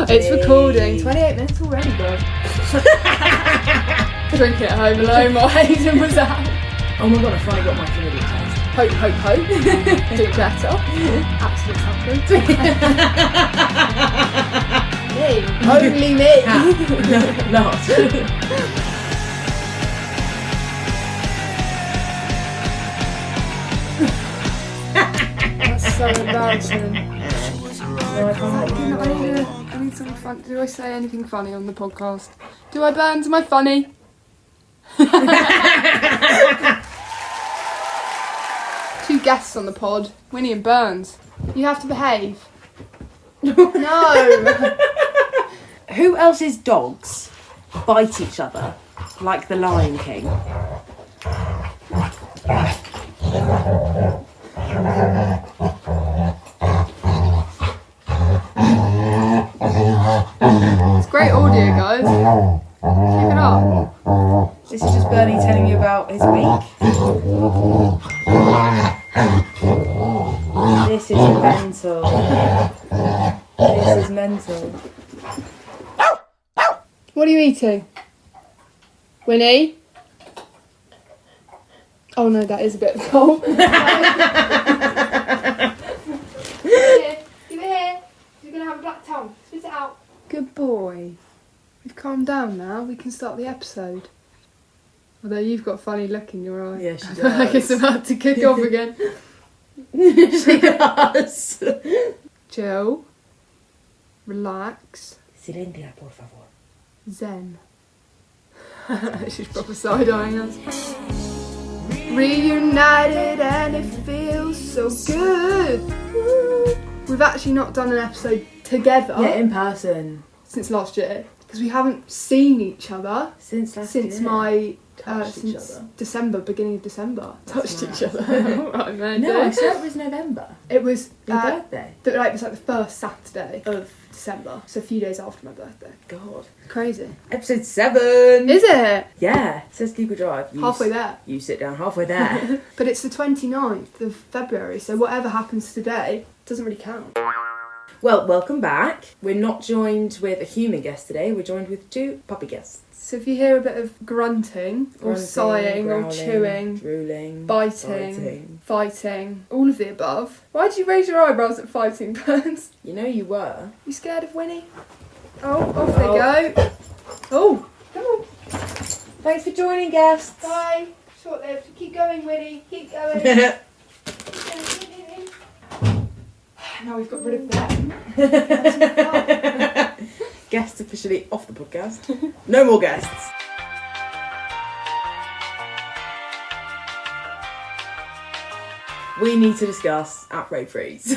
It's recording. 28 minutes already, bro. Drinking at home alone while Hayden was out. Oh my god, I finally got my chlamydia test. Hope. Do better. Absolute sucker. Me. Only me. No. That's so embarrassing. No, I can't. I need something fun. Do I say anything funny on the podcast? Do I burn? Am I funny? Two guests on the pod, Winnie and Burns. You have to behave. No. Who else's dogs bite each other like the Lion King? It's great audio, guys. Keep it up. This is just Bernie telling you about his week. This is mental. This is mental. What are you eating? Winnie? Oh no, that is a bit cold. Give it here. You're going to have a black tongue. Spit it out. Good boy. We've calmed down now. We can start the episode. Although you've got a funny look in your eye. Yeah, she I feel like it's does. about to kick off again. She does. Chill. Relax. Silencio, por favor. Zen. She's proper side-eyeing us. Reunited and it feels so good. Woo. We've actually not done an episode together Yeah, in person. since last year because we haven't seen each other Since last since year. my Touched each since other. December, beginning of December. Touched mad. each other. Alright, man. No, I swear it was November. It was Your birthday. it was like the first Saturday of December, so a few days after my birthday. God. Crazy. Episode 7. Is it? Yeah. It says Google Drive. Halfway there. You sit down halfway there. But it's the 29th of February, so whatever happens today doesn't really count. Well, welcome back. We're not joined with a human guest today. We're joined with 2 puppy guests. So if you hear a bit of grunting, or Grunting, sighing, growling, or chewing, drooling, biting, fighting, all of the above, why did you raise your eyebrows at fighting, Burns? You know you were. You scared of Winnie? Oh, off they go. Oh, come on. Thanks for joining, guests. Bye. Short-lived. Keep going, Winnie. Keep going. Now we've got rid of them. Guests officially off the podcast. No more guests. We need to discuss Outrage Freeze.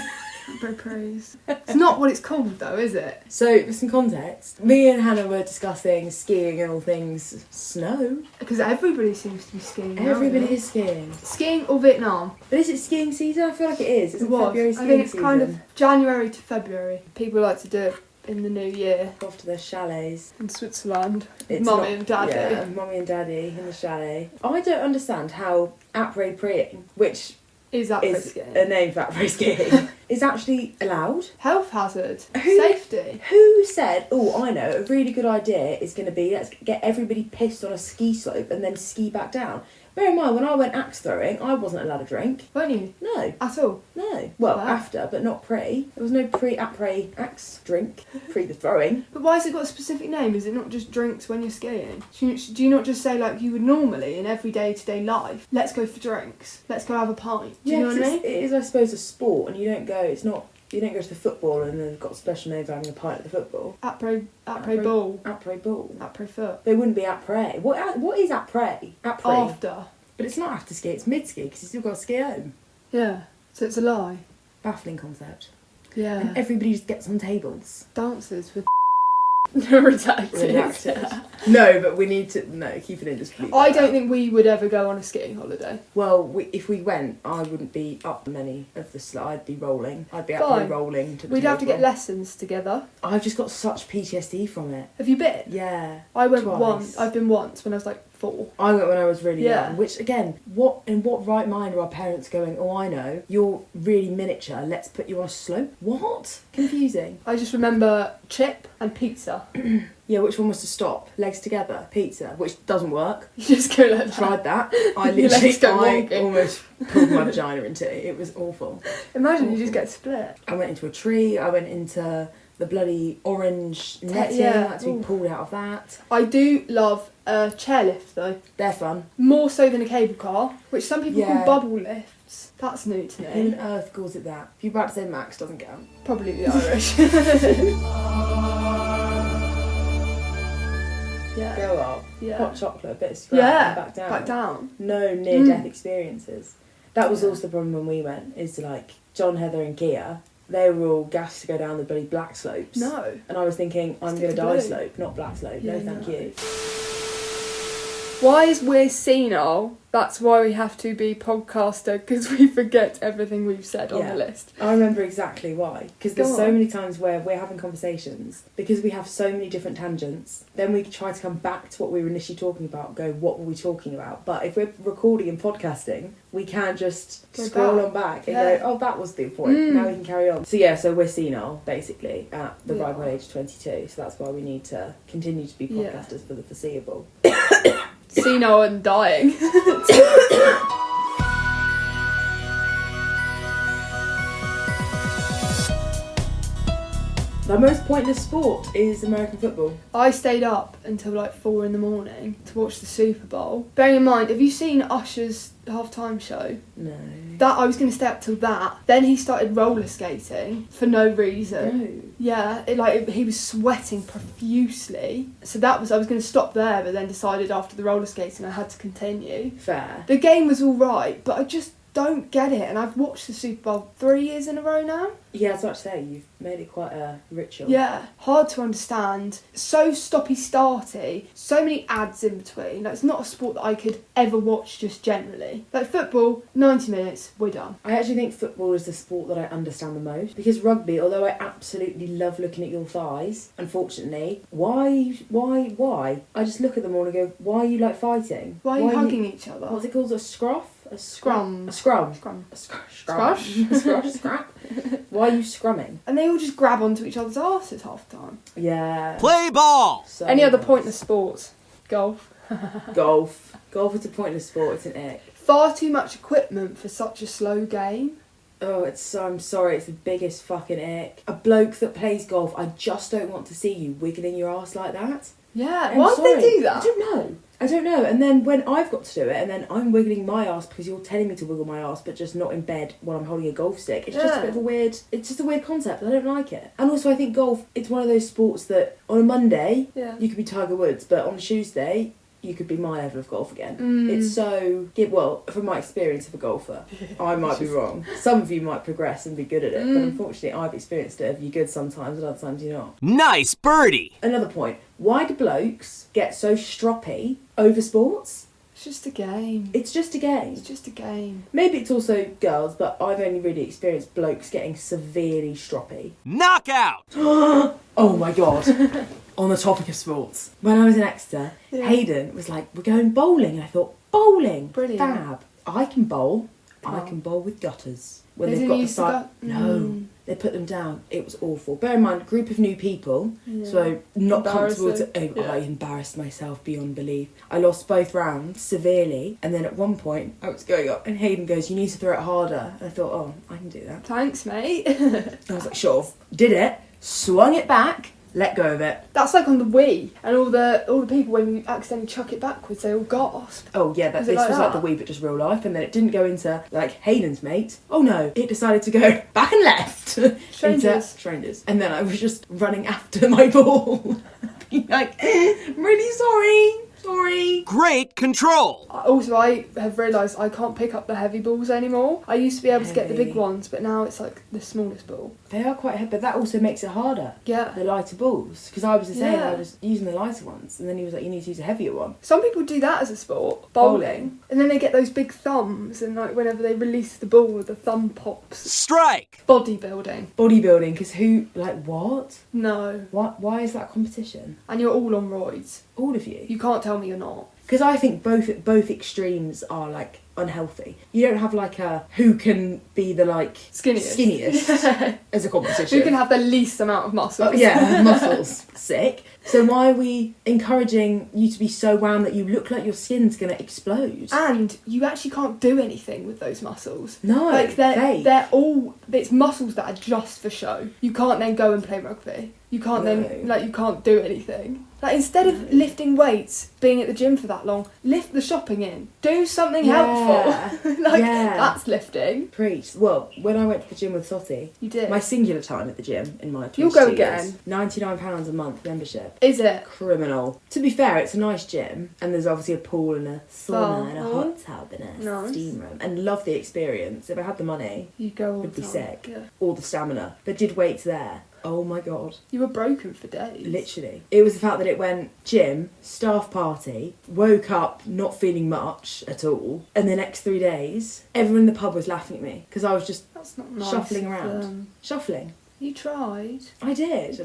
Bro praise. It's not what it's called though, is it? So, for some context, me and Hannah were discussing skiing and all things snow. Because everybody seems to be skiing. Everybody nowadays. is skiing. Skiing or Vietnam? But is it skiing season? I feel like it is. It's It was. February I skiing think it's season. kind of January to February. People like to do it in the new year Off to their chalets. in Switzerland. It's Mummy not- and daddy. Yeah, mummy and daddy in the chalet. I don't understand how après preying, which Is that is skiing? a name for après skiing, is actually allowed. Health hazard. Who- Safety. Who said, oh, I know, a really good idea is going to be let's get everybody pissed on a ski slope and then ski back down. Bear in mind, when I went axe throwing, I wasn't allowed to drink. Weren't you? No, At all? no. Well, Wow. after, but not pre. There was no pre-après axe drink, pre the throwing. But why has it got a specific name? Is it not just drinks when you're skiing? Do you not just say like you would normally in every day-to-day life, let's go for drinks, let's go have a pint? Do you know what I 'cause mean? it is, I suppose, a sport, and you don't go to the football and then got a special name for having a pint at the football. Après Après- ball. Après ball. Après foot. They wouldn't be après. What is après? Après. After. But it's not after ski, it's mid ski because you still got to ski home. Yeah. So it's a lie. Baffling concept. Yeah. And everybody just gets on tables. Dances with redacted. Redacted. No, but we need to keep it in discreet. I don't think we would ever go on a skiing holiday. Well, if we went, I wouldn't be up many of the slides. I'd be rolling. I'd be Fine. actually rolling to the We'd have to get table. lessons together. I've just got such PTSD from it. Have you been? Yeah. I went Twice. once. I've been once when I was like 4. I went when I was really Yeah. young, which again, in what right mind are our parents going, oh, I know, you're really miniature, let's put you on a slope? What? Confusing. I just remember chip and pizza. Yeah, which one was to stop? Legs together, pizza, which doesn't work. You just go like that. Tried that. I Your legs go literally, wonky. almost pulled my vagina in two. It was awful. Imagine you just get split. I went into a tree, I went into the bloody orange netting, yeah. I had to be pulled out of that. I do love a chairlift though. They're fun. More so than a cable car, which some people Yeah. call bubble lifts. That's new to Who me. on earth calls it that? If you're about to say Max, doesn't count. Probably the Irish. Yeah. Go up. Yeah. Hot chocolate, a bit of scrap, Yeah. and back down. Back down. No near-death experiences. That was also the problem when we went, is like John, Heather and Kia, they were all gassed to go down the bloody black slopes. No. And I was thinking, I'm Stick going to to die blue. slope, not black slope. Yeah, No, thank no. you. Why is we're senile? That's why we have to be podcaster, because we forget everything we've said on Yeah. the list. I remember exactly why. Because there's Go so on. many times where we're having conversations, because we have so many different tangents, then we try to come back to what we were initially talking about, and go, what were we talking about? But if we're recording and podcasting, we can just Go scroll back. on back and Yeah. go, oh, that was the point. Now we can carry on. So yeah, so we're senile, basically, at the Yeah. ripe age of 22. So that's why we need to continue to be Yeah. podcasters for the foreseeable. Senile and dying. The most pointless sport is American football. I stayed up until like 4 in the morning to watch the Super Bowl. Bearing in mind, have you seen Usher's halftime show? No. That I was going to stay up till that. Then he started roller skating for no reason. No. Yeah, he was sweating profusely. So I was going to stop there, but then decided after the roller skating I had to continue. Fair. The game was all right, but I just don't get it. And I've watched the Super Bowl 3 years in a row now. Yeah, I was about to say, you've made it quite a ritual. Yeah, hard to understand. So stoppy-starty. So many ads in between. Like, it's not a sport that I could ever watch just generally. Like football, 90 minutes, we're done. I actually think football is the sport that I understand the most. Because rugby, although I absolutely love looking at your thighs, unfortunately, why? I just look at them all and go, why are you like fighting? Why are you hugging each other? What's it called? A scruff? A Scrum. A scrum. Scrum. A Scrush? Scrap. Why are you scrumming? And they all just grab onto each other's arses half the time. Yeah. Play ball! So Any other nice. pointless sports? Golf. Golf. Golf is a pointless sport, isn't it? Far too much equipment for such a slow game. Oh, I'm sorry, it's the biggest fucking ick. A bloke that plays golf, I just don't want to see you wiggling your ass like that. Yeah, I'm why sorry. did they do that? I don't know. And then when I've got to do it, and then I'm wiggling my ass because you're telling me to wiggle my ass, but just not in bed while I'm holding a golf stick. It's just a Yeah. bit of a weird. It's just a weird concept. I don't like it. And also, I think golf. It's one of those sports that on a Monday Yeah. you could be Tiger Woods, but on a Tuesday you could be my level of golf again. Mm. It's so. Well, from my experience of a golfer, I might be wrong. Some of you might progress and be good at it, but unfortunately, I've experienced it. You're good sometimes, and other times you're not. Nice birdie! Another point. Why do blokes get so stroppy over sports? It's just a game. It's just a game. It's just a game. Maybe it's also girls, but I've only really experienced blokes getting severely stroppy. Knockout! Oh my god. On the topic of sports. When I was in Exeter, Yeah. Hayden was like, we're going bowling. And I thought, bowling? Brilliant. Fab. I can bowl. I Oh. can bowl with gutters. When They they've didn't got the use the side. gut- No. They put them down. It was awful. Bear in mind, group of new people, so not comfortable to. Embarrassing. Oh, I embarrassed myself beyond belief. I lost both rounds severely, and then at one point I was going up, and Hayden goes, "You need to throw it harder." And I thought, "Oh, I can do that." Thanks, mate. I was like, "Sure." Did it. Swung it back. Let go of it. That's like on the Wii, and all the people when you accidentally chuck it backwards, they all gasp. Oh yeah, Was this it like was like that? the Wii, but just real life, and then it didn't go into like Hayden's mate. Oh no, it decided to go back and left into Strangers. strangers, and then I was just running after my ball, being like, "I'm really sorry." Great control! Also, I have realised I can't pick up the heavy balls anymore. I used to be able to get the big Heavy. ones, but now it's like the smallest ball. They are quite heavy, but that also makes it harder. Yeah. The lighter balls, because I was the same. Yeah. I was using the lighter ones, and then he was like, "You need to use a heavier one." Some people do that as a sport, bowling, Bowling. and then they get those big thumbs, and like whenever they release the ball, the thumb pops. Strike! Bodybuilding. Bodybuilding, because who like what? No. What? Why is that competition? And you're all on roids. All of you. You can't tell me you're not. Because I think both extremes are like unhealthy. You don't have like a who can be the like skinniest as a competition. Who can have the least amount of muscles. Muscles. Sick. So why are we encouraging you to be so wound that you look like your skin's gonna explode? And you actually can't do anything with those muscles. No, like fake. they're all, it's muscles that are just for show. You can't then go and play rugby. You can't then, like, you can't do anything. Like, instead of lifting weights, being at the gym for that long, lift the shopping in. Do something helpful. That's lifting. Preach. Well, when I went to the gym with Sotty, You did. my singular time at the gym in my 22 You'll go years, again. £99 a month membership. Is it? Criminal. To be fair, it's a nice gym, and there's obviously a pool and a sauna and a Oh. hot tub and a Nice. steam room, and love the experience. If I had the money, You go all would the be time. sick. Yeah. All the stamina. But did weights there. Oh my god. You were broken for days. Literally. It was the fact that it went gym, staff party, woke up not feeling much at all, and the next 3 days, everyone in the pub was laughing at me because I was just That's not nice. shuffling of around. them. Shuffling. You tried. I did. You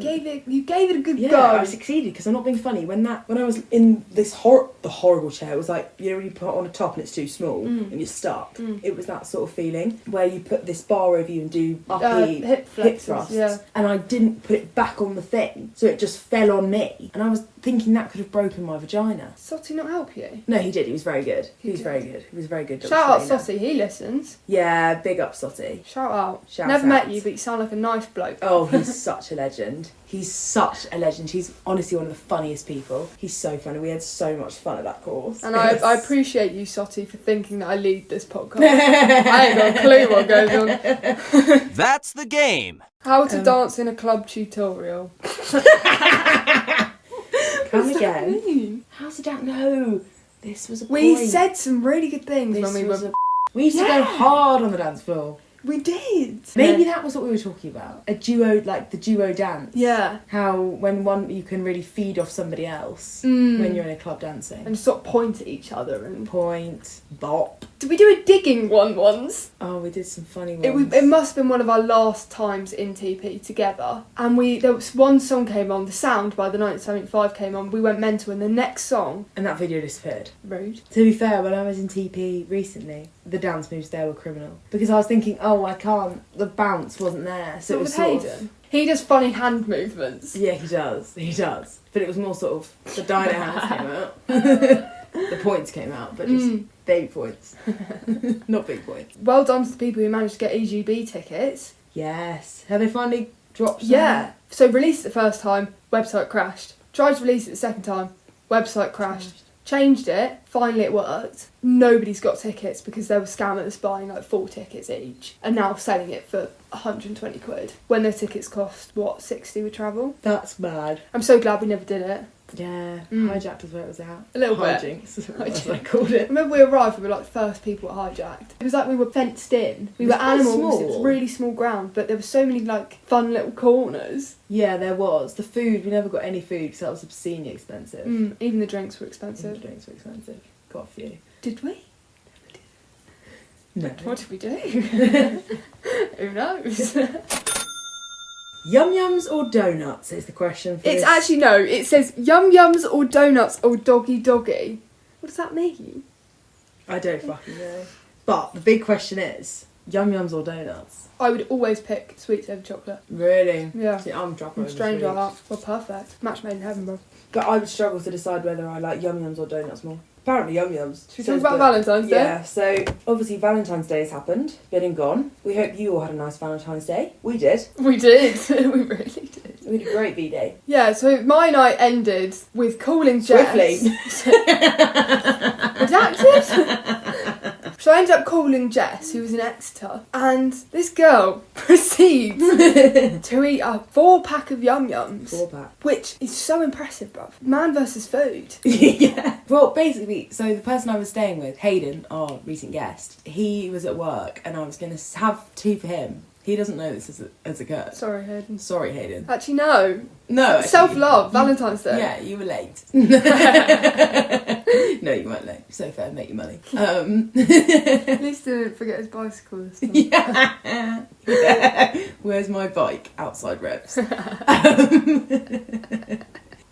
gave it a good Yeah, go. I succeeded because I'm not being funny. When I was in this horrible chair, it was like, you know when you put it on a top and it's too small and you're stuck. It was that sort of feeling where you put this bar over you and do Hip flexors, thrusts. yeah. And I didn't put it back on the thing, so it just fell on me. And I was thinking that could have broken my vagina. Sotty not help you? No, he did. He was very good. He He was did. very good. He was a very good. Shout out trainer. Sotty, he listens. Yeah, big up Sotty. Shout out. Shout Never out. met you, but you sound like a nice bloke. Oh, he's such a legend. He's such a legend. He's honestly one of the funniest people. He's so funny. We had so much fun at that course. And I appreciate you, Sotty, for thinking that I lead this podcast. I ain't got a clue what goes on. That's the game. How to dance in a club tutorial. Come again. Mean? How's it down? No, this was a We point. said some really good things This when we was were. we used to go Yeah. hard on the dance floor. We did. Maybe that was what we were talking about. A duo, like the duo dance. Yeah. How when one you can really feed off somebody else when you're in a club dancing. And sort of point at each other and. Point, bop. Did we do a digging one once? Oh, we did some funny ones. It must have been one of our last times in TP together. And there was one song came on, The Sound by the 1975 came on, we went mental, and the next song, And that video disappeared. rude. To be fair, when I was in TP recently, the dance moves there were criminal. Because I was thinking, oh, I can't, the bounce wasn't there. So What it was was sort Hayden? of, He does funny hand movements. yeah, he does. But it was more sort of, the dino hands came out. The points came out, but just baby points. Not big points. Well done to the people who managed to get EGB tickets. Yes. Have they finally dropped some? Yeah. So released it the first time, website crashed. Tried to release it the second time, website crashed. Changed it, finally it worked. Nobody's got tickets because there were scammers buying like 4 tickets each and now selling it for 120 quid when their tickets cost, 60 with travel? That's mad. I'm so glad we never did it. Yeah, hijacked was where it was at. A little bit. Hijinks, as I called it. Remember we arrived, we were like the first people at hijacked. It was like we were fenced in. We Was were it quite animals, small? it was really small ground, but there were so many like fun little corners. Yeah, there was. The food, we never got any food because that was obscenely expensive. Even the drinks were The expensive. drinks were expensive. Got a few. Did we? No. What did we do? Who knows? Yum yums or donuts is the question for It's this. actually no. It says yum yums or donuts or doggy doggy. What does that mean? I don't fucking know. But the big question is, yum yums or donuts? I would always pick sweets over chocolate. Really? Yeah. See, I'm dropping I'm strange like that. Well, perfect. Match made in heaven, bro. But I would struggle to decide whether I like yum yums or donuts more. Apparently yum yums. Should we talk about Valentine's Day? Yeah, so obviously Valentine's Day has happened, been and gone. We hope you all had a nice Valentine's Day. We did. We did. We really did. We had a great V-Day. Yeah, so my night ended with calling Jess. Swiftly. Redacted? So I ended up calling Jess, who was in Exeter, and this girl proceeds to eat a 4-pack of Yum Yums. 4-pack. Which is so impressive, bruv. Man versus food. Yeah. Well, basically, so the person I was staying with, Hayden, our recent guest, he was at work and I was going to have 2 for him. He doesn't know this has occurred. Sorry, Hayden. Sorry, Hayden. Actually, no. No. actually, Self-love, Valentine's Day. Yeah, you were late. No, you weren't late. So fair, make your money. At least he didn't forget his bicycle this time. Yeah. Where's my bike? Outside reps.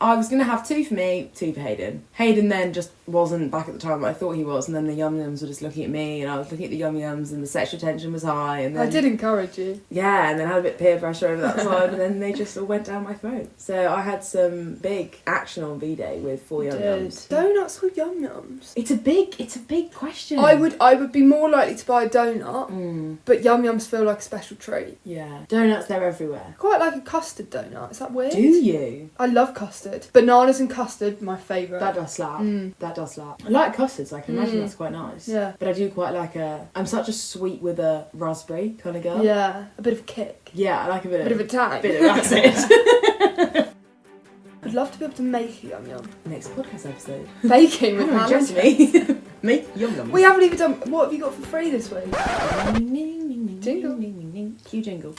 I was going to have 2 for me, 2 for Hayden. Hayden then just wasn't back at the time, but I thought he was, and then the Yum Yums were just looking at me, and I was looking at the Yum Yums, and the sexual tension was high, and then... I did encourage you. Yeah, and then I had a bit of peer pressure over that side, and then they just all went down my throat. So I had some big action on V-Day with 4 Yum Yums. Donuts or Yum Yums? It's a big question. I would be more likely to buy a donut, but Yum Yums feel like a special treat. Yeah. Donuts, they're everywhere. Quite like a custard donut. Is that weird? Do you? I love custard. Bananas and custard, my favourite. That does slap. That does slap. I like custard, so I can imagine that's quite nice. Yeah. But I do quite like I'm such a sweet with a raspberry kind of girl. Yeah, a bit of kick. Yeah, I like a bit of a tang. Bit of acid. I'd love to be able to make a Yum Yum. Next podcast episode. Baking with Hannah. Just me. Make Yum Yums. We haven't even done... What have you got for free this week? Jingle. Cue jingle.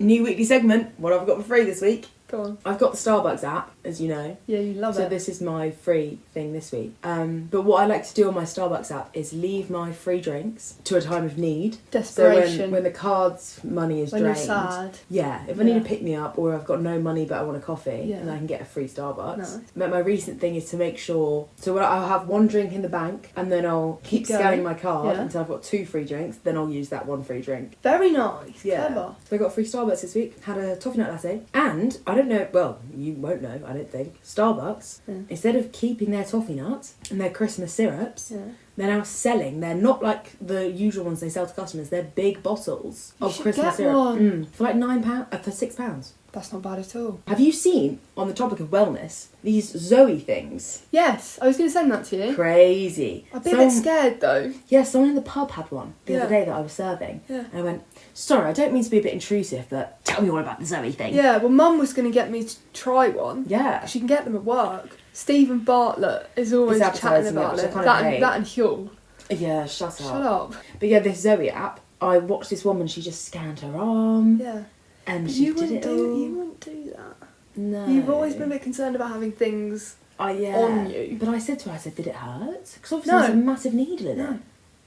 New weekly segment. What have I got for free this week? Go on. I've got the Starbucks app, as you know. Yeah, you love it. So this is my free thing this week. But what I like to do on my Starbucks app is leave my free drinks to a time of need. Desperation. So when the card's money is drained. When you're sad. Yeah, if I need to pick me up or I've got no money but I want a coffee, and I can get a free Starbucks. Nice. But my recent thing is to make sure... So I'll have 1 drink in the bank and then I'll keep scanning my card until I've got 2 free drinks. Then I'll use that 1 free drink. Very nice. Yeah. Clever. So I got a free Starbucks this week. Had a toffee nut latte. And, I don't know... Well, you won't know, I don't think. Starbucks, instead of keeping their toffee nuts and their Christmas syrups, they're now selling. They're not like the usual ones they sell to customers. They're big bottles of Christmas syrup. For like £9, for £6. That's not bad at all. Have you seen, on the topic of wellness, these Zoe things? Yes, I was going to send that to you. Crazy. I'd be a bit scared though. Yeah, someone in the pub had one the other day that I was serving. Yeah. And I went, sorry, I don't mean to be a bit intrusive, but tell me all about the Zoe thing. Yeah, well, Mum was going to get me to try one. Yeah. She can get them at work. Stephen Bartlett is always chatting about it. That and Huel. Yeah, shut up. But yeah, this Zoe app, I watched this woman, she just scanned her arm. Yeah. And she did it all. You wouldn't do that. No. You've always been a bit concerned about having things on you. But I said to her, did it hurt? Because obviously there's a massive needle in it.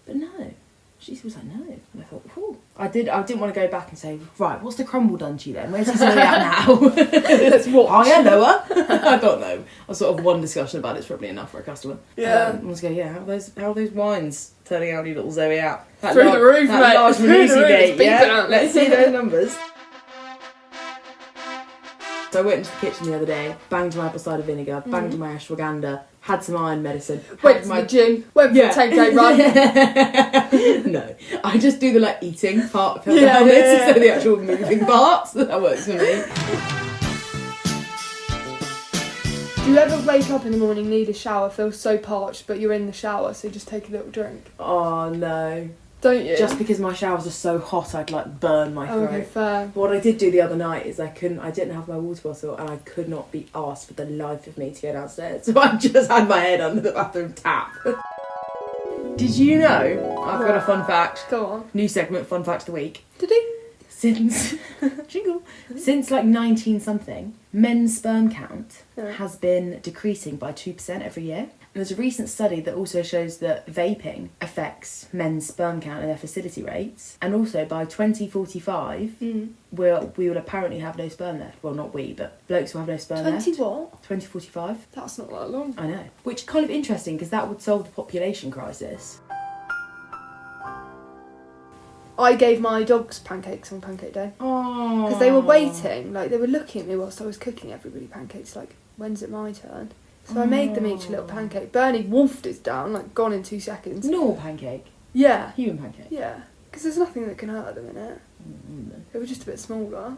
But no. She was like, no. And I thought, ooh. I didn't want to go back and say, right, what's the crumble done to you then? Where's his Zoe at now? Let's watch. Higher, lower? I don't know. I sort of one discussion about it's probably enough for a customer. Yeah. I was going, how are those wines turning out, you little Zoe app? Through the roof, mate. Large Through the roof, date, yeah? Let's see those numbers. So I went into the kitchen the other day, banged my apple cider vinegar, banged my ashwagandha, had some iron medicine. Went to the gym, went for a 10k run. No, I just do the eating part of the instead of the actual moving parts. That works for me. Do you ever wake up in the morning, need a shower, feel so parched, but you're in the shower, so you just take a little drink? Oh no. Don't you? Just because my showers are so hot, I'd burn my throat. Okay, fair. What I did do the other night is I didn't have my water bottle and I could not be asked for the life of me to go downstairs. So I just had my head under the bathroom tap. Did you know? I've got a fun fact. Go on. New segment, fun fact of the week. Ding. Since 19 something, men's sperm count has been decreasing by 2% every year. And there's a recent study that also shows that vaping affects men's sperm count and their fertility rates. And also by 2045, we will apparently have no sperm left. Well, not we, but blokes will have no sperm left. 2045. That's not that long. I know. Which is kind of interesting because that would solve the population crisis. I gave my dogs pancakes on Pancake Day. Oh. Because they were waiting, they were looking at me whilst I was cooking everybody pancakes, when's it my turn? So I made them each a little pancake. Bernie wolfed his down, gone in 2 seconds. Normal pancake? Yeah. Human pancake? Yeah. Because there's nothing that can hurt them in it. They were just a bit smaller.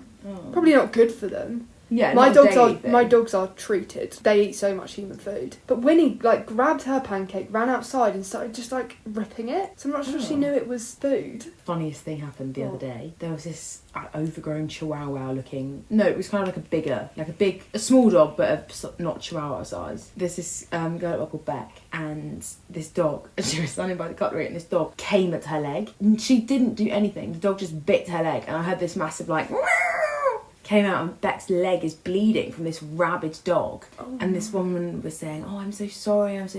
Probably not good for them. Yeah, my dogs are treated. They eat so much human food. But Winnie grabbed her pancake, ran outside and started just ripping it. So I'm not sure she knew it was food. Funniest thing happened the other day. There was this overgrown chihuahua looking. No, it was kind of a small dog, but not chihuahua size. There's this girl called Beck, and this dog. She was standing by the cutlery, and this dog came at her leg. And she didn't do anything. The dog just bit her leg, and I heard this massive came out and Beck's leg is bleeding from this rabid dog. And this woman was saying, oh, I'm so sorry, is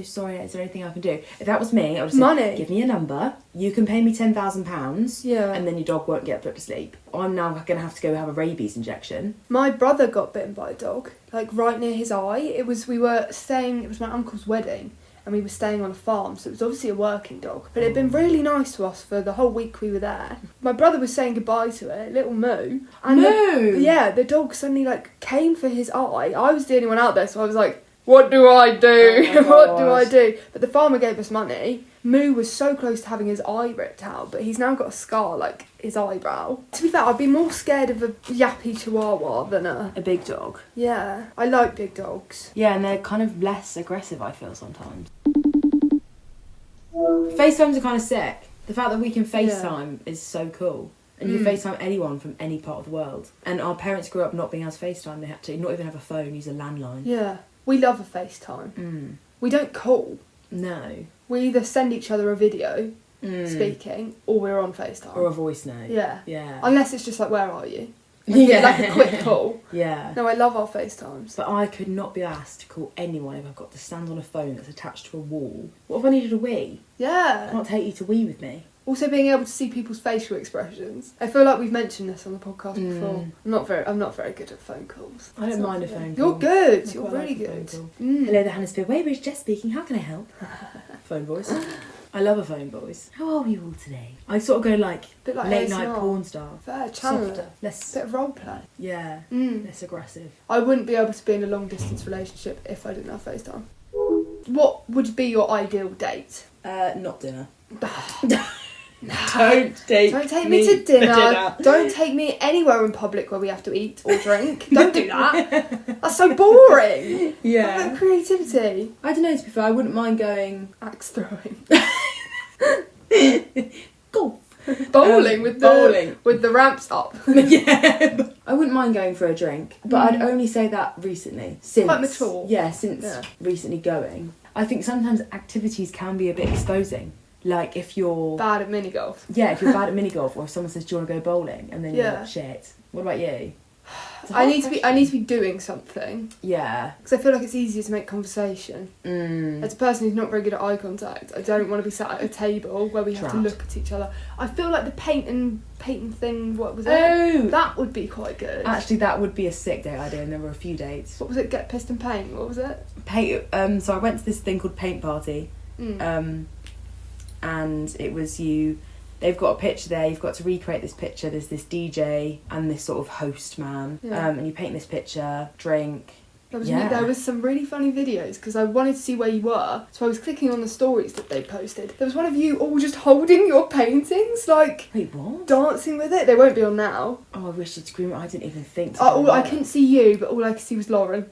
there anything I can do? If that was me, I would have said, Money. give me a number, you can pay me £10,000, Yeah. and then your dog won't get put to sleep. I'm now going to have to go have a rabies injection. My brother got bitten by a dog, like right near his eye. It was my uncle's wedding, and we were staying on a farm, so it was obviously a working dog. But it had been really nice to us for the whole week we were there. My brother was saying goodbye to it, little Moo. And Moo? The dog suddenly came for his eye. I was the only one out there, so I was like, what do I do? Oh my What do I gosh. do? But the farmer gave us money. Moo was so close to having his eye ripped out, but he's now got a scar like his eyebrow. To be fair, I'd be more scared of a yappy chihuahua than a big dog. Yeah, I like big dogs. Yeah, and they're kind of less aggressive, I feel, sometimes. FaceTimes are kind of sick. The fact that we can FaceTime is so cool. And you can FaceTime anyone from any part of the world. And our parents grew up not being able to FaceTime. They had to not even have a phone, use a landline. Yeah, we love a FaceTime. We don't call. No. We either send each other a video speaking, or we're on FaceTime. Or a voice note. Yeah. Yeah. Unless it's just like, where are you? Yeah. Like a quick call. Yeah. No, I love our FaceTimes. But I could not be asked to call anyone if I've got to stand on a phone that's attached to a wall. What if I needed a wee? I Yeah. can't take you to wee with me. Also being able to see people's facial expressions. I feel like we've mentioned this on the podcast before. I'm not very good at phone calls. I don't mind a phone You're call. good. I You're quite really like a phone good. call. Mm. Hello, the Hannah Weybridge, Jess speaking. How can I help? Phone voice. I love a phone voice. How are you all today? I sort of go like, Bit like late night ASMR. porn star. Fair channel. Softer. Less, Bit of role play. yeah, Mm. less aggressive. I wouldn't be able to be in a long distance relationship if I didn't have FaceTime. What would be your ideal date? Not dinner. Don't Don't take me to dinner. Don't take me anywhere in public where we have to eat or drink. Don't do that. That's so boring. Yeah. Have creativity. I don't know, to be fair, I wouldn't mind going Axe throwing. golf. Bowling with the ramps up. Yeah. I wouldn't mind going for a drink, but I'd only say that recently. Since, Quite mature. Yeah, since recently going. I think sometimes activities can be a bit exposing. Like if you're Bad at mini golf. Yeah, if you're bad at mini golf, or if someone says, "Do you want to go bowling?" and then you're Yeah. like, "Shit." What about you? I need to be doing something Yeah. because I feel like it's easier to make conversation. Mm. As a person who's not very good at eye contact, I don't want to be sat at a table where we have to Trapped. look at each other. I feel like the painting thing. What was it? Oh, That would be quite good. actually, that would be a sick date idea, and there were a few dates. What was it? Get pissed and paint. What was it? So I went to this thing called Paint Party. And it was they've got a picture there, you've got to recreate this picture, there's this DJ and this sort of host man, and you paint this picture, drink. There was some really funny videos because I wanted to see where you were, so I was clicking on the stories that they posted. There was one of you all just holding your paintings, like Wait, what? dancing with it. They won't be on now. Oh, I wish you'd scream. I didn't even think to I couldn't see you, but all I could see was Lauren.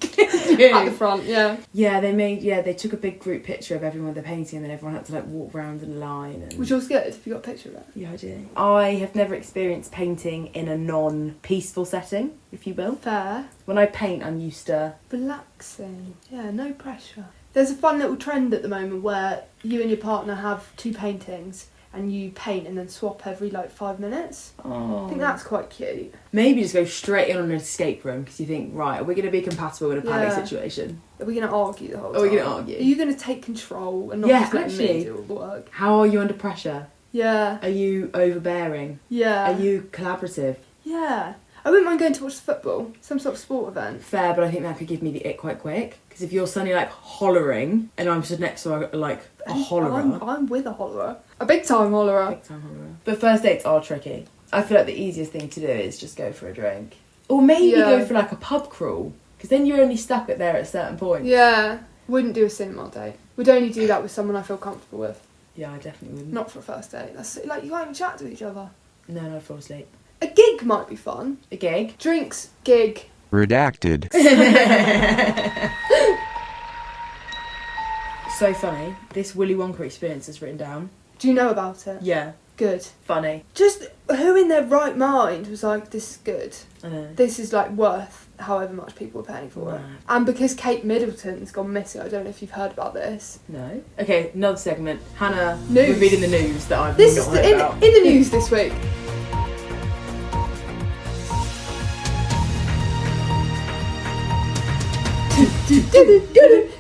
At the front, yeah. Yeah, they took a big group picture of everyone with their painting, and then everyone had to like walk around in a line. And... Which was good if you got a picture of it. Yeah, I did. I have never experienced painting in a non-peaceful setting, if you will. Fair. When I paint, I'm used to... Relaxing. Yeah, no pressure. There's a fun little trend at the moment where you and your partner have two paintings and you paint and then swap every 5 minutes. Oh. I think that's quite cute. Maybe just go straight in on an escape room because you think, right, are we going to be compatible in a panic situation? Are we going to argue the whole time? Are we going to argue? Are you going to take control and not just let me do all the work? How are you under pressure? Yeah. Are you overbearing? Yeah. Are you collaborative? Yeah. I wouldn't mind going to watch football, some sort of sport event. Fair, but I think that could give me the ick quite quick. Because if you're suddenly hollering and I'm stood next to a hollerer. I'm with a hollerer. A big time hollerer. Big time hollerer. But first dates are tricky. I feel like the easiest thing to do is just go for a drink. Or maybe go for a pub crawl. Because then you're only stuck there at a certain point. Yeah. Wouldn't do a cinema date. Would only do that with someone I feel comfortable with. Yeah, I definitely wouldn't. Not for a first date. That's you can't even chat to each other. No, I'd fall asleep. A gig might be fun. A gig? Drinks, gig. Redacted. So funny. This Willy Wonka experience is written down. Do you know about it? Yeah. Good. Funny. Just who in their right mind was like, this is good. I know. This is worth however much people are paying for it. Mad. And because Kate Middleton's gone missing, I don't know if you've heard about this. No. Okay, another segment. Hannah, News. we're reading the news that I've This not is heard about. in the news this week.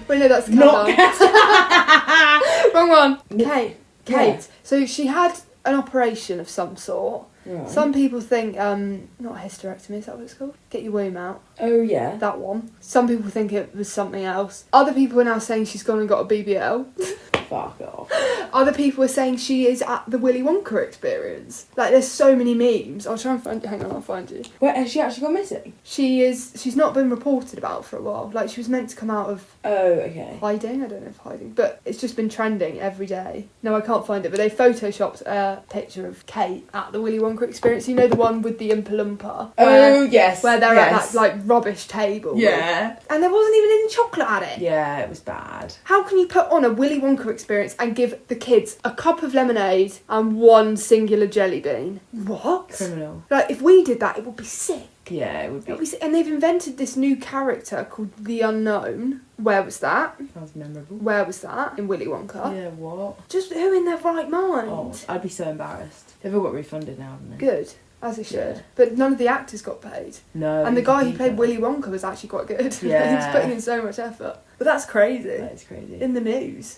Wait, no, that's the Not countdown. Wrong one. No. Kate. Yeah. So she had an operation of some sort. Right. Some people think, not a hysterectomy, is that what it's called? Get your womb out. Oh, yeah. That one. Some people think it was something else. Other people are now saying she's gone and got a BBL. Fuck off. Other people are saying she is at the Willy Wonka experience. Like, there's so many memes. I'll try and find you. Hang on, I'll find you. Wait, has she actually gone missing? She's not been reported about for a while. Like, she was meant to come out of Oh, okay. hiding. I don't know if hiding, but it's just been trending every day. No, I can't find it, but they photoshopped a picture of Kate at the Willy Wonka experience. You know, the one with the Oompa Loompa? Oh, yes. Where they're at that, like, rubbish table. Yeah. And there wasn't even any chocolate at it. Yeah, it was bad. How can you put on a Willy Wonka experience and give the kids a cup of lemonade and one singular jelly bean? What? Criminal. Like, if we did that, it would be sick. Yeah, it would be. And they've invented this new character called the Unknown. Where was that? Sounds memorable. Where was that? In Willy Wonka. Yeah, what? Just who in their right mind? Oh, I'd be so embarrassed. They've all got refunded now, haven't they? Good, as they should. Yeah. But none of the actors got paid. No. And the guy who people. played Willy Wonka was actually quite good. Yeah. He was putting in so much effort. But that's crazy. That is crazy. In the news.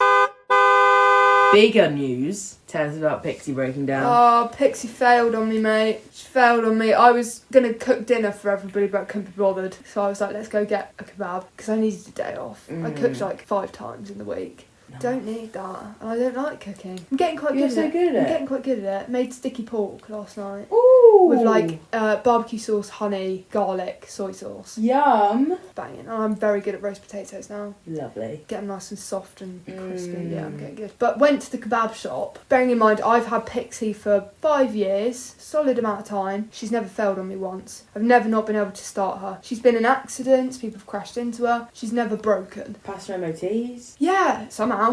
Bigger news. Tell us about Pixie breaking down. Oh, Pixie failed on me, mate. She failed on me. I was going to cook dinner for everybody, but I couldn't be bothered. So I was like, let's go get a kebab, because I needed a day off. I cooked like 5 times in the week. No. Don't need that. And I don't like cooking. I'm getting quite You're good so at it. good at I'm it. getting quite good at it. Made sticky pork last night. Ooh. With like barbecue sauce, honey, garlic, soy sauce. Yum. Banging. And I'm very good at roast potatoes now. Lovely. Get them nice and soft and crispy. Yeah, I'm getting good. But went to the kebab shop. Bearing in mind, I've had Pixie for 5 years. Solid amount of time. She's never failed on me once. I've never not been able to start her. She's been in accidents. People have crashed into her. She's never broken. Passed her MOTs. Yeah, somehow.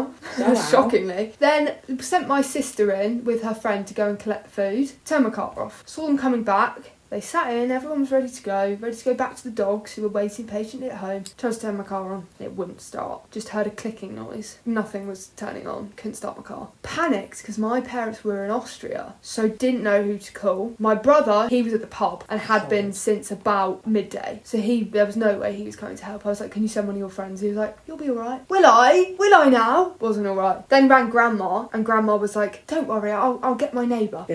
Shockingly. Then sent my sister in with her friend to go and collect the food. Turned my car off. Saw them coming back. They sat in, everyone was ready to go back to the dogs who were waiting patiently at home. Tried to turn my car on, it wouldn't start. Just heard a clicking noise. Nothing was turning on, couldn't start my car. Panicked because my parents were in Austria, so didn't know who to call. My brother, he was at the pub and had been since about midday. So there was no way he was coming to help. I was like, can you send one of your friends? He was like, you'll be alright. Will I? Will I now? Wasn't alright. Then rang Grandma, and Grandma was like, don't worry, I'll get my neighbour.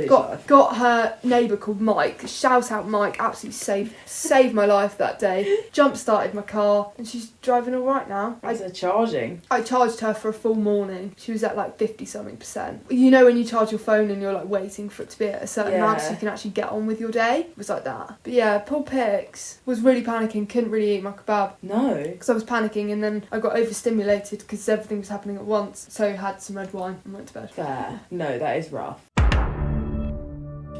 Got her neighbour called Mike. Shout out Mike, absolutely saved my life that day. Jump started my car and she's driving all right now. How's her charging? I charged her for a full morning. She was at like 50-something%. You know when you charge your phone and you're like waiting for it to be at a certain amount so you can actually get on with your day? It was like that. But yeah, poor Pix was really panicking, couldn't really eat my kebab. No. Because I was panicking and then I got overstimulated because everything was happening at once. So had some red wine and went to bed. Fair. No, that is rough.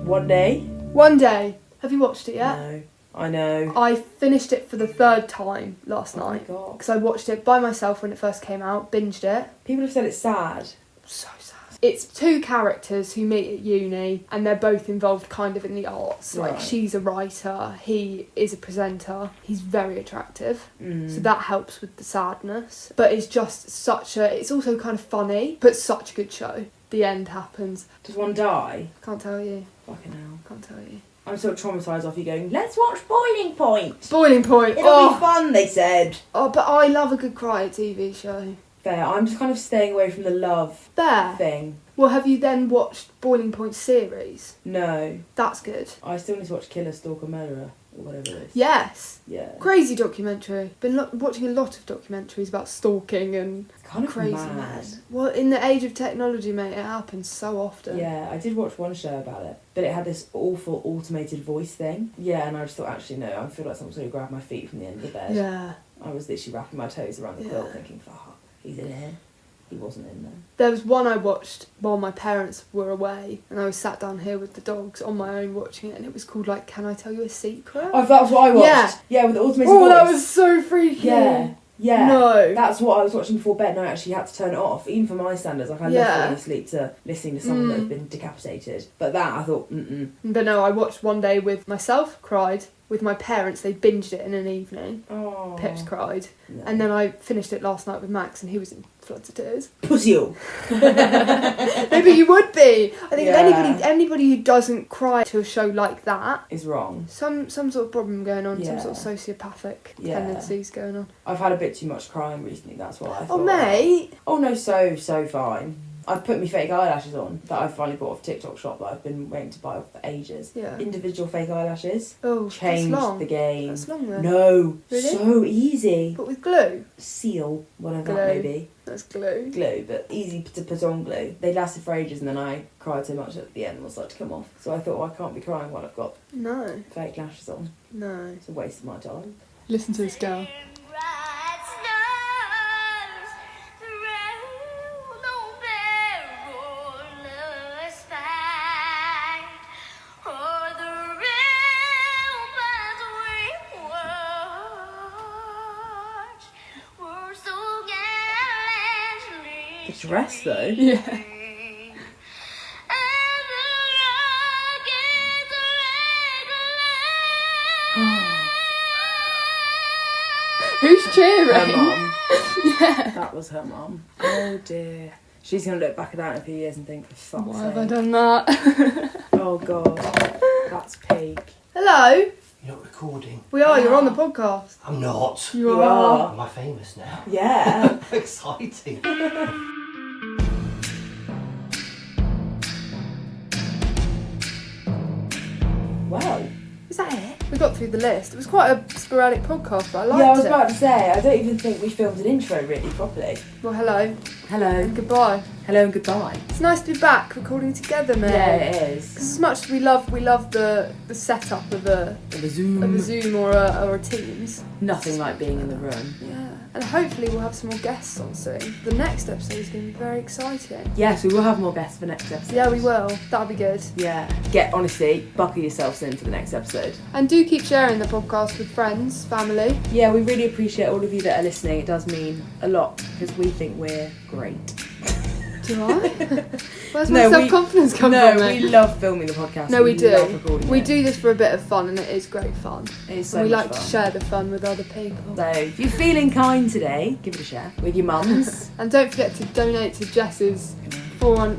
One day? One day. Have you watched it yet? No. I know. I finished it for the 3rd time last night. Oh my god. Because I watched it by myself when it first came out, binged it. People have said it's sad. So sad. It's 2 characters who meet at uni and they're both involved kind of in the arts. Like, Right. she's a writer, he is a presenter. He's very attractive. So that helps with the sadness. But it's just it's also kind of funny, but such a good show. The end happens. Does one die? Can't tell you. Fucking hell. Can't tell you. I'm sort of traumatised off you going, let's watch Boiling Point. Boiling Point. It'll be fun, they said. Oh, but I love a good cry TV show. Fair. I'm just kind of staying away from the love There. thing. Well, have you then watched Boiling Point series? No. That's good. I still need to watch Killer, Stalker, Murderer, or whatever it is. Yes. Yeah. Crazy documentary. Been watching a lot of documentaries about stalking and It's kind of crazy mad. men. Well, in the age of technology, mate, it happens so often. Yeah, I did watch one show about it, but it had this awful automated voice thing. Yeah, and I just thought, actually, no, I feel like someone's going to grab my feet from the end of the bed. Yeah. I was literally wrapping my toes around the Yeah. quilt thinking, fuck, he's in here. He wasn't in there. There was one I watched while my parents were away, and I was sat down here with the dogs on my own watching it, and it was called, like, Can I Tell You a Secret? Oh, that was what I watched. Yeah. Yeah, with the automated Oh, voice. that was so freaky. Yeah. Yeah. No. That's what I was watching before bed, and I actually had to turn it off, even for my standards. Like, I love falling asleep to listening to someone that has been decapitated. But that, I thought, But no, I watched one day with myself, cried, with my parents. They binged it in an evening. Oh. Pips cried. No. And then I finished it last night with Max and he was in floods of tears. Pussy. No, but you would be. I think Yeah. anybody who doesn't cry to a show like that, Is wrong. some sort of problem going on, Yeah. some sort of sociopathic Yeah. tendencies going on. I've had a bit too much crying recently, that's what I thought. Oh, mate. Oh no, so fine. I've put my fake eyelashes on that I finally bought off TikTok shop that I've been waiting to buy off for ages. Yeah. Individual fake eyelashes. Oh, Changed that's long. the game. That's long then. No, Really? so easy. But with glue. Seal, whatever Glue. that may be. That's glue. Glue, but easy to put on glue. They lasted for ages and then I cried so much at the end and was like to come off. So I thought, well, I can't be crying while I've got No. fake lashes on. No. It's a waste of my time. Listen to this girl. The dress though. Yeah. Who's cheering? Her mum. Yeah. That was her mum. Oh dear. She's going to look back at that in a few years and think, for fuck's Why sake. have I done that? Oh god. That's peak. Hello. You're not recording. We are. You're on the podcast. I'm not. You are. Am I famous now? Yeah. Exciting. Wow. Is that it? We got through the list. It was quite a sporadic podcast, but I liked Yeah, I was it. about to say, I don't even think we filmed an intro really properly. Well, hello Hello. and goodbye. Hello and goodbye. It's nice to be back recording together, mate. Yeah, it is. As much as we love the setup of a Zoom or a Teams. Nothing like being in the room. Yeah, and hopefully we'll have some more guests on soon. The next episode is going to be very exciting. Yes, we will have more guests for next episode. Yeah, we will. That'll be good. Yeah. Honestly, buckle yourselves in for the next episode. And do keep sharing the podcast with friends, family. Yeah, we really appreciate all of you that are listening. It does mean a lot because we think we're great. Do I? Where's my self-confidence coming from, No, mate? we love filming the podcast. No, we do. love recording We it. do this for a bit of fun, and it is great fun. It is so And we much like fun. to share the fun with other people. So, if you're feeling kind today, give it a share with your mums. And don't forget to donate to Jess's 1,000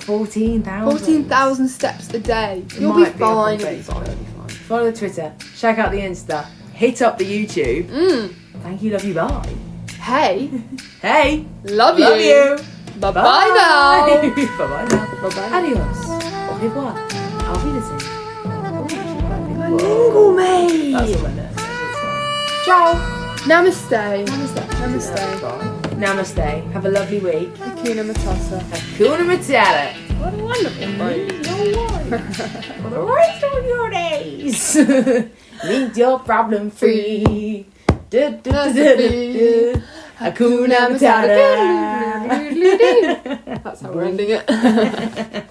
14,000 steps a day. You'll be might be fine. up on You'll be fine. You'll be fine. Follow the Twitter. Check out the Insta. Hit up the YouTube. Thank you, love you, bye. Hey, Hey, love love you. Bye bye now. Bye-bye now. Bye bye. Adios. Au revoir. Auf Wiedersehen. Lingual, mate. That's all I know. Ciao. Namaste. Namaste. Namaste. Have a lovely week. Hakuna Matata. Hakuna Matata. What a wonderful phrase. For the rest of your days. Leave your problem free. Hakuna Matata. That's how we're ending it.